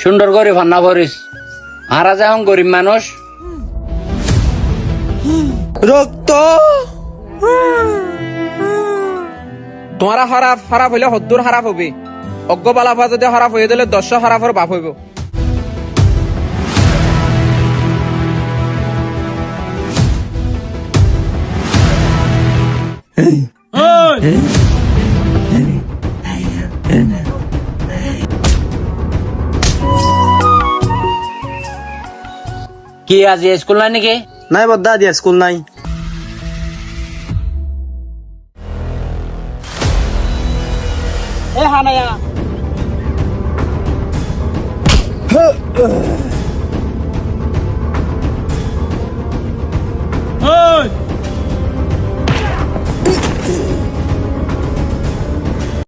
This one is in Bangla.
সুন্দর করে ভান্না করিস। হারা যা গরিব মানুষ। রক্ত তোমার খারাপ হইলে হদ্দুর খারাপ হবে। অজ্ঞ বালাফা যদি খারাপ হয়ে দিলে 10 খারাপের বাপ হইব। কি আজ স্কুল নাই নাকি? নাই বদ্দা দিয়া স্কুল নাই। এ হানায়া ওই